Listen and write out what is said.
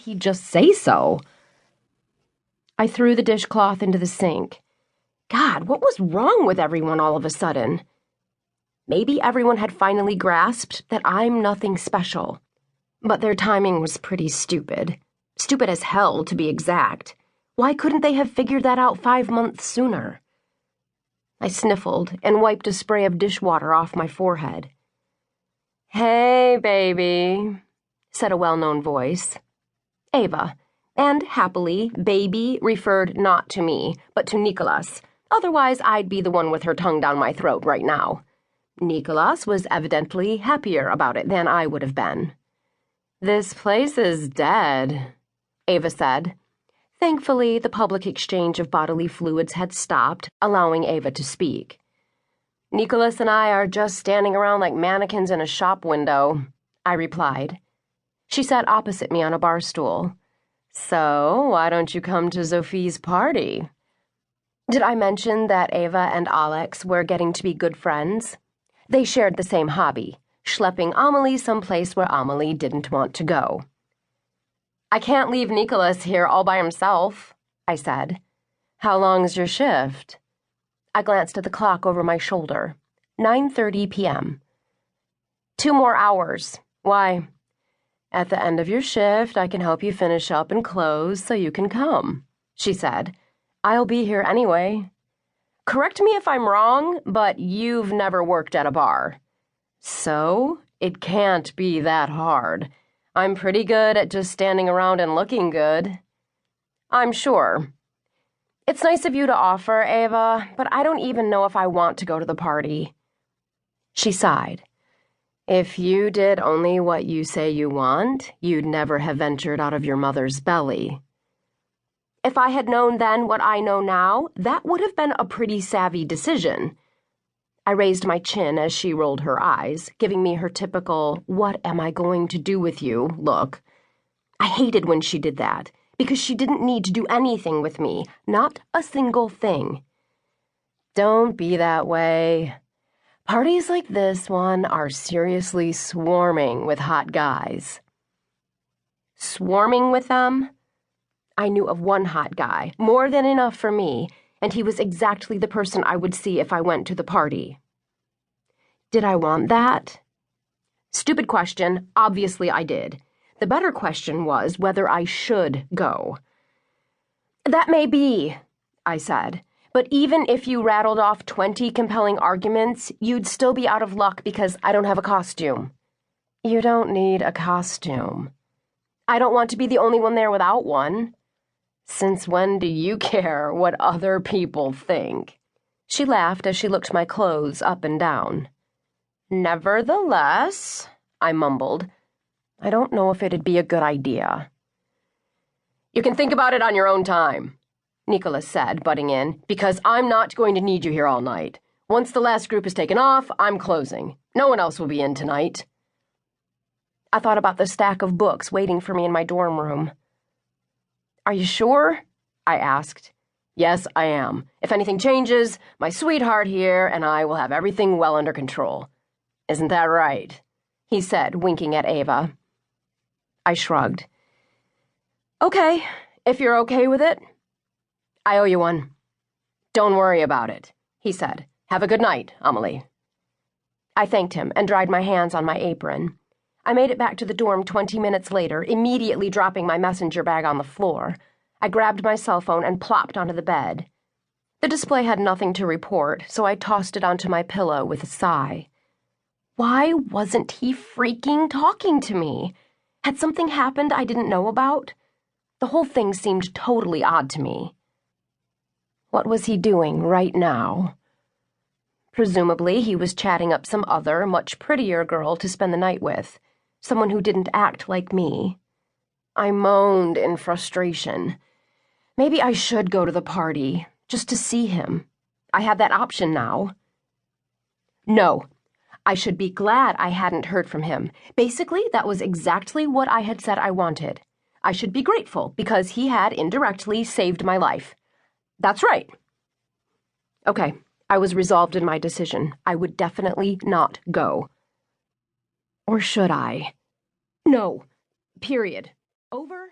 didn't he just say so? I threw the dishcloth into the sink. God, what was wrong with everyone all of a sudden? Maybe everyone had finally grasped that I'm nothing special. But their timing was pretty stupid. Stupid as hell, to be exact. Why couldn't they have figured that out 5 months sooner? I sniffled and wiped a spray of dishwater off my forehead. "Hey, baby," said a well-known voice. Ava, and happily, baby referred not to me, but to Nicholas. Otherwise, I'd be the one with her tongue down my throat right now. Nicholas was evidently happier about it than I would have been. "This place is dead," Ava said. Thankfully, the public exchange of bodily fluids had stopped, allowing Ava to speak. "Nicholas and I are just standing around like mannequins in a shop window," I replied. She sat opposite me on a bar stool. "So, why don't you come to Sophie's party?" Did I mention that Ava and Alex were getting to be good friends? They shared the same hobby, schlepping Emely someplace where Emely didn't want to go. "I can't leave Nicholas here all by himself," I said. "How long's your shift?" I glanced at the clock over my shoulder. 9:30 p.m. 2 more hours. Why? "At the end of your shift, I can help you finish up and close so you can come," she said. "I'll be here anyway." Correct me if I'm wrong, but you've never worked at a bar. So, it can't be that hard. I'm pretty good at just standing around and looking good. I'm sure. It's nice of you to offer, Ava, but I don't even know if I want to go to the party. She sighed. If you did only what you say you want, you'd never have ventured out of your mother's belly. If I had known then what I know now, that would have been a pretty savvy decision. I raised my chin as she rolled her eyes, giving me her typical, "What am I going to do with you?" look. I hated when she did that, because she didn't need to do anything with me, not a single thing. Don't be that way. Parties like this one are seriously swarming with hot guys. Swarming with them? I knew of one hot guy, more than enough for me, and he was exactly the person I would see if I went to the party. Did I want that? Stupid question. Obviously I did. The better question was whether I should go. "That may be," I said, "but even if you rattled off 20 compelling arguments, you'd still be out of luck because I don't have a costume." "You don't need a costume." "I don't want to be the only one there without one." "Since when do you care what other people think?" She laughed as she looked my clothes up and down. "Nevertheless," I mumbled, "I don't know if it'd be a good idea." "You can think about it on your own time," Nicholas said, butting in, "because I'm not going to need you here all night. Once the last group is taken off, I'm closing. No one else will be in tonight." I thought about the stack of books waiting for me in my dorm room. "Are you sure?" I asked. "Yes, I am. If anything changes, my sweetheart here and I will have everything well under control. Isn't that right?" he said, winking at Ava. I shrugged. "Okay, if you're okay with it." "I owe you one." "Don't worry about it," he said. "Have a good night, Emely." I thanked him and dried my hands on my apron. I made it back to the dorm 20 minutes later, immediately dropping my messenger bag on the floor. I grabbed my cell phone and plopped onto the bed. The display had nothing to report, so I tossed it onto my pillow with a sigh. Why wasn't he freaking talking to me? Had something happened I didn't know about? The whole thing seemed totally odd to me. What was he doing right now? Presumably, he was chatting up some other, much prettier girl to spend the night with. Someone who didn't act like me. I moaned in frustration. Maybe I should go to the party, just to see him. I had that option now. No, I should be glad I hadn't heard from him. Basically, that was exactly what I had said I wanted. I should be grateful because he had indirectly saved my life. That's right. Okay, I was resolved in my decision. I would definitely not go. Or should I? No. Period. Over.